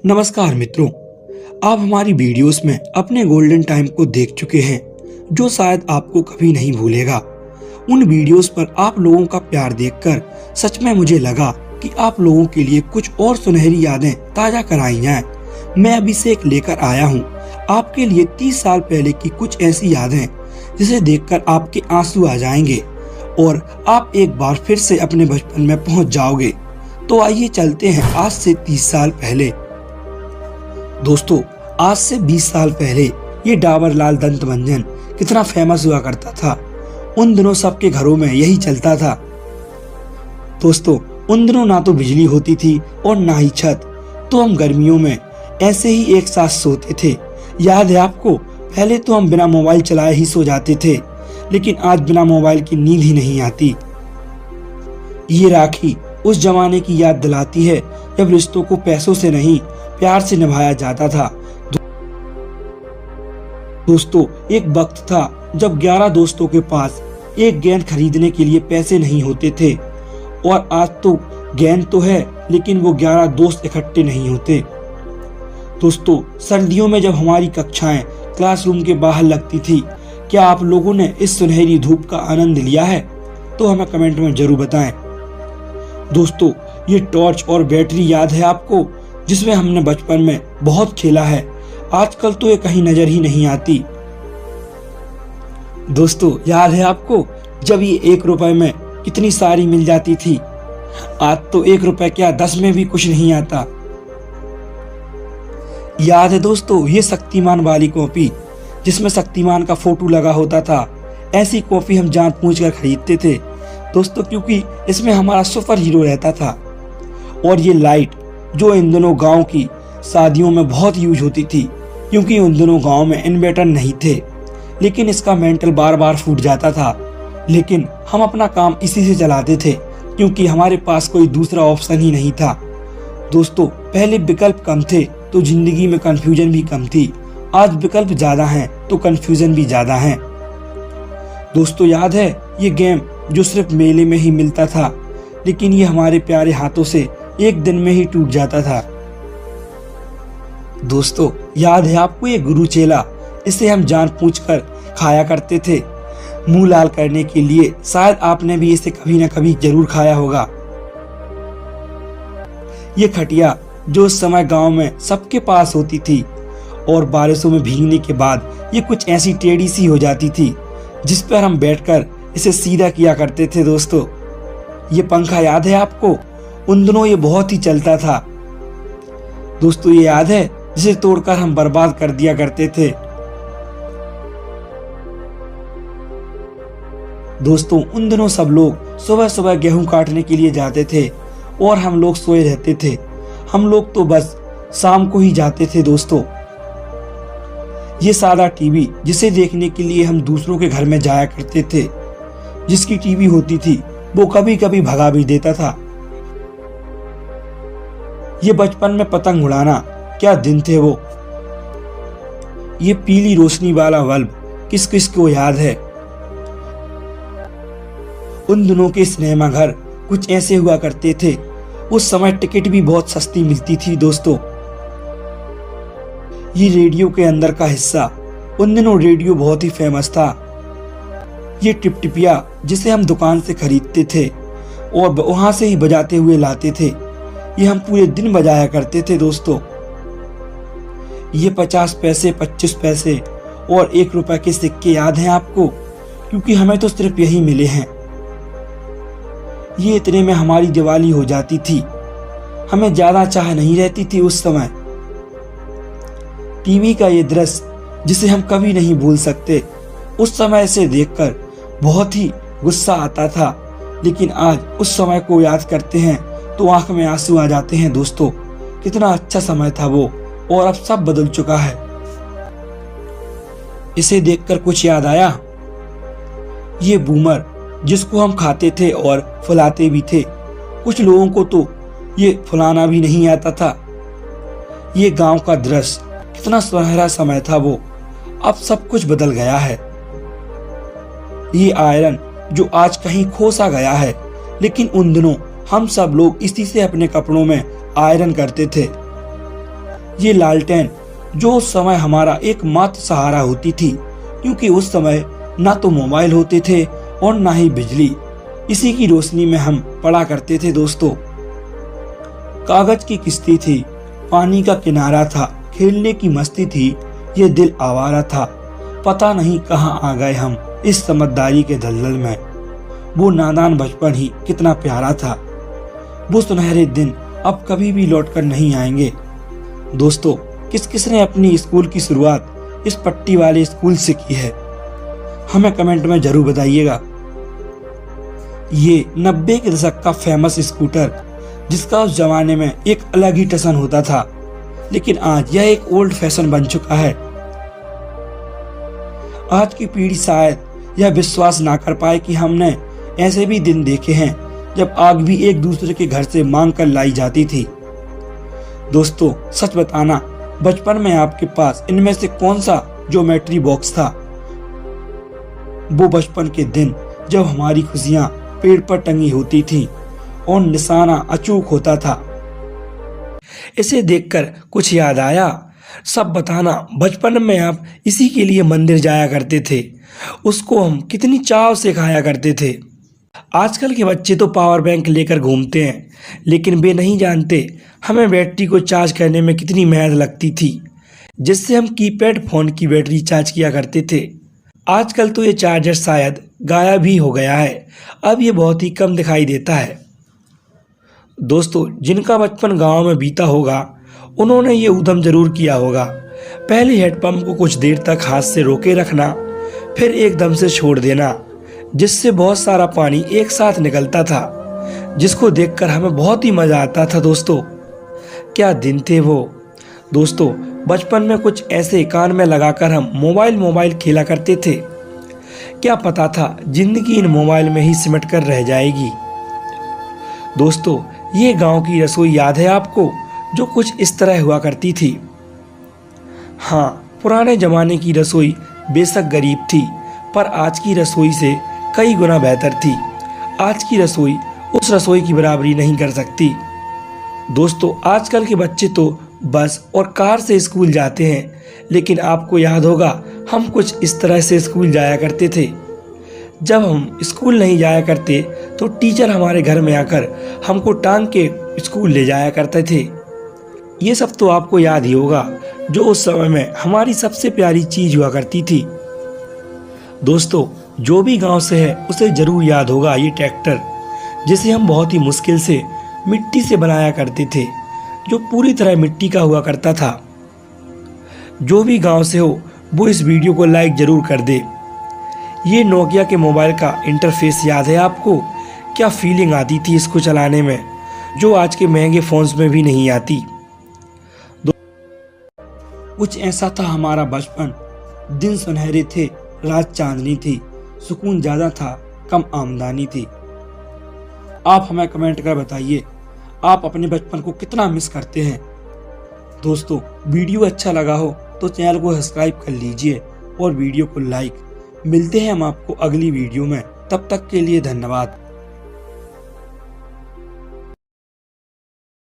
नमस्कार मित्रों, आप हमारी वीडियोस में अपने गोल्डन टाइम को देख चुके हैं जो शायद आपको कभी नहीं भूलेगा। उन वीडियोस पर आप लोगों का प्यार देखकर सच में मुझे लगा कि आप लोगों के लिए कुछ और सुनहरी यादें ताजा कराई जाएं। मैं अभी से एक लेकर आया हूं आपके लिए 30 साल पहले की कुछ ऐसी यादें जिसे देखकर आपके आंसू आ जाएंगे और आप एक बार फिर से अपने बचपन में पहुंच जाओगे। तो आइए चलते हैं आज से 30 साल पहले। दोस्तों, आज से 20 साल पहले ये डाबर लाल दंत मंजन कितना फेमस हुआ करता था। उन दिनों सबके घरों में यही चलता था। दोस्तों, उन दिनों ना तो बिजली होती थी और ना ही छत, तो हम गर्मियों में ऐसे ही एक साथ सोते थे। याद है आपको? पहले तो हम बिना मोबाइल चलाए ही सो जाते थे, लेकिन आज बिना मोबाइल की नींद ही नहीं आती। ये राखी उस जमाने की याद दिलाती है जब रिश्तों को पैसों से नहीं प्यार से निभाया जाता था। दोस्तों, एक वक्त था जब 11 दोस्तों के पास एक गेंद खरीदने के लिए पैसे नहीं होते थे, और आज तो गेंद तो है लेकिन वो 11 दोस्त इकट्ठे नहीं होते। दोस्तों, सर्दियों में जब हमारी कक्षाएं क्लासरूम के बाहर लगती थी, क्या आप लोगों ने इस सुनहरी धूप का आनंद लिया है? तो हमें कमेंट में जरूर बताएं। दोस्तों, ये टॉर्च और बैटरी याद है आपको, जिसमें हमने बचपन में बहुत खेला है। आजकल तो ये कहीं नजर ही नहीं आती। दोस्तों, याद है आपको जब ये 1 रुपए में कितनी सारी मिल जाती थी? आज तो 1 रुपए क्या 10 में भी कुछ नहीं आता। याद है दोस्तों ये शक्तिमान वाली कॉपी, जिसमें शक्तिमान का फोटो लगा होता था? ऐसी कॉपी हम जानबूझकर खरीदते थे दोस्तों, क्योंकि इसमें हमारा सुपर हीरो रहता था। और ये लाइट जो इन दिनों गांव की शादियों में बहुत यूज होती थी, क्योंकि उन दिनों गांव में इन्वर्टर नहीं थे, लेकिन इसका मेंटल बार बार फूट जाता था। लेकिन हम अपना काम इसी से चलाते थे, क्योंकि हमारे पास कोई दूसरा ऑप्शन ही नहीं था। दोस्तों, पहले विकल्प कम थे तो जिंदगी में कंफ्यूजन भी कम थी। आज विकल्प ज्यादा हैं तो कंफ्यूजन भी ज्यादा है। दोस्तों, याद है ये गेम जो सिर्फ मेले में ही मिलता था, लेकिन ये हमारे प्यारे हाथों से एक दिन में ही टूट जाता था। दोस्तों, याद है आपको ये गुरु चेला? इसे हम जानबूझकर खाया करते थे मुंह लाल करने के लिए। शायद आपने भी इसे कभी ना कभी जरूर खाया होगा। ये खटिया जो उस समय गांव में सबके पास होती थी, और बारिशों में भीगने के बाद ये कुछ ऐसी टेढ़ी सी हो जाती थी, जिस पर हम बैठकर इसे सीधा किया करते थे। दोस्तों, ये पंखा याद है आपको? उन दिनों ये बहुत ही चलता था। दोस्तों, ये याद है जिसे तोड़कर हम बर्बाद कर दिया करते थे। दोस्तों, उन दिनों सब लोग सुबह सुबह गेहूं काटने के लिए जाते थे और हम लोग सोए रहते थे। हम लोग तो बस शाम को ही जाते थे। दोस्तों, ये सादा टीवी जिसे देखने के लिए हम दूसरों के घर में जाया करते थे, जिसकी टीवी होती थी वो कभी कभी भगा भी देता था। ये बचपन में पतंग उड़ाना, क्या दिन थे वो। ये पीली रोशनी वाला बल्ब किस किस को याद है? उन दिनों के सिनेमा घर कुछ ऐसे हुआ करते थे। उस समय टिकट भी बहुत सस्ती मिलती थी। दोस्तों, ये रेडियो के अंदर का हिस्सा, उन दिनों रेडियो बहुत ही फेमस था। ये टिपटिपिया जिसे हम दुकान से खरीदते थे और वहां से ही बजाते हुए लाते थे, ये हम पूरे दिन बजाया करते थे। दोस्तों, ये 50 पैसे, 25 पैसे और 1 रुपए के सिक्के याद हैं आपको? क्योंकि हमें तो सिर्फ यही मिले हैं। ये इतने में हमारी दिवाली हो जाती थी। हमें ज्यादा चाह नहीं रहती थी उस समय। टीवी का ये दृश्य जिसे हम कभी नहीं भूल सकते। उस समय इसे देखकर बहुत ही गुस्सा आता था, लेकिन आज उस समय को याद करते हैं तो आंख में आंसू आ जाते हैं। दोस्तों, कितना अच्छा समय था वो, और अब सब बदल चुका है। इसे देखकर कुछ याद आया? ये बूमर जिसको हम खाते थे और फुलाते भी थे। कुछ लोगों को तो ये फुलाना भी नहीं आता था। ये गांव का दृश्य, कितना सुनहरा समय था वो। अब सब कुछ बदल गया है। ये आयरन जो आज कहीं खो सा गया है, लेकिन उन दिनों हम सब लोग इसी से अपने कपड़ों में आयरन करते थे। ये लालटेन जो उस समय हमारा एकमात्र सहारा होती थी, क्योंकि उस समय ना तो मोबाइल होते थे और ना ही बिजली। इसी की रोशनी में हम पढ़ा करते थे दोस्तों। कागज की किश्ती थी, पानी का किनारा था, खेलने की मस्ती थी, ये दिल आवारा था। पता नहीं कहाँ आ गए हम इस समझदारी के दलदल में। वो नादान बचपन ही कितना प्यारा था। वो सुनहरे दिन अब कभी भी लौट कर नहीं आएंगे। दोस्तों, किस किस ने अपनी स्कूल की शुरुआत इस पट्टी वाले स्कूल से की है, हमें कमेंट में जरूर बताइएगा। ये 90 के दशक का फेमस स्कूटर, जिसका उस जमाने में एक अलग ही टसन होता था, लेकिन आज यह एक ओल्ड फैशन बन चुका है। आज की पीढ़ी शायद यह विश्वास ना कर पाए कि हमने ऐसे भी दिन देखे हैं जब आग भी एक दूसरे के घर से मांग कर लाई जाती थी। दोस्तों, सच बताना, बचपन में आपके पास इनमें से कौन सा ज्योमेट्री बॉक्स था? वो बचपन के दिन जब हमारी खुशियां पेड़ पर टंगी होती थी और निशाना अचूक होता था। इसे देखकर कुछ याद आया? सब बताना, बचपन में आप इसी के लिए मंदिर जाया करते थे, उसको हम कितनी चाव से खाया करते थे। आजकल के बच्चे तो पावर बैंक लेकर घूमते हैं, लेकिन वे नहीं जानते हमें बैटरी को चार्ज करने में कितनी मेहनत लगती थी, जिससे हम कीपैड फोन की बैटरी चार्ज किया करते थे। आजकल तो ये चार्जर शायद गायब ही हो गया है, अब ये बहुत ही कम दिखाई देता है। दोस्तों, जिनका बचपन गांव में बीता होगा, उन्होंने ये उद्यम जरूर किया होगा। पहले हेडपंप को कुछ देर तक हाथ से रोके रखना, फिर एकदम से छोड़ देना, जिससे बहुत सारा पानी एक साथ निकलता था, जिसको देखकर हमें बहुत ही मजा आता था। दोस्तों, क्या दिन थे वो। दोस्तों, बचपन में कुछ ऐसे कान में लगाकर हम मोबाइल खेला करते थे। क्या पता था जिंदगी इन मोबाइल में ही सिमट कर रह जाएगी। दोस्तों, ये गांव की रसोई याद है आपको, जो कुछ इस तरह हुआ करती थी? हाँ, पुराने जमाने की रसोई बेशक गरीब थी, पर आज की रसोई से कई गुना बेहतर थी। आज की रसोई उस रसोई की बराबरी नहीं कर सकती। दोस्तों, आजकल के बच्चे तो बस और कार से स्कूल जाते हैं, लेकिन आपको याद होगा हम कुछ इस तरह से स्कूल जाया करते थे। जब हम स्कूल नहीं जाया करते तो टीचर हमारे घर में आकर हमको टांग के स्कूल ले जाया करते थे। ये सब तो आपको याद ही होगा, जो उस समय में हमारी सबसे प्यारी चीज हुआ करती थी। दोस्तों, जो भी गांव से है उसे जरूर याद होगा ये ट्रैक्टर, जिसे हम बहुत ही मुश्किल से मिट्टी से बनाया करते थे, जो पूरी तरह मिट्टी का हुआ करता था। जो भी गांव से हो वो इस वीडियो को लाइक जरूर कर दे। ये नोकिया के मोबाइल का इंटरफेस याद है आपको? क्या फीलिंग आती थी इसको चलाने में, जो आज के महंगे फोन्स में भी नहीं आती। कुछ ऐसा था हमारा बचपन। दिन सुनहरे थे, रात चांदनी थी, सुकून ज्यादा था, कम आमदनी थी। आप हमें कमेंट कर बताइए, आप अपने बचपन को कितना मिस करते हैं। दोस्तों, वीडियो अच्छा लगा हो तो चैनल को सब्सक्राइब कर लीजिए और वीडियो को लाइक। मिलते हैं हम आपको अगली वीडियो में, तब तक के लिए धन्यवाद।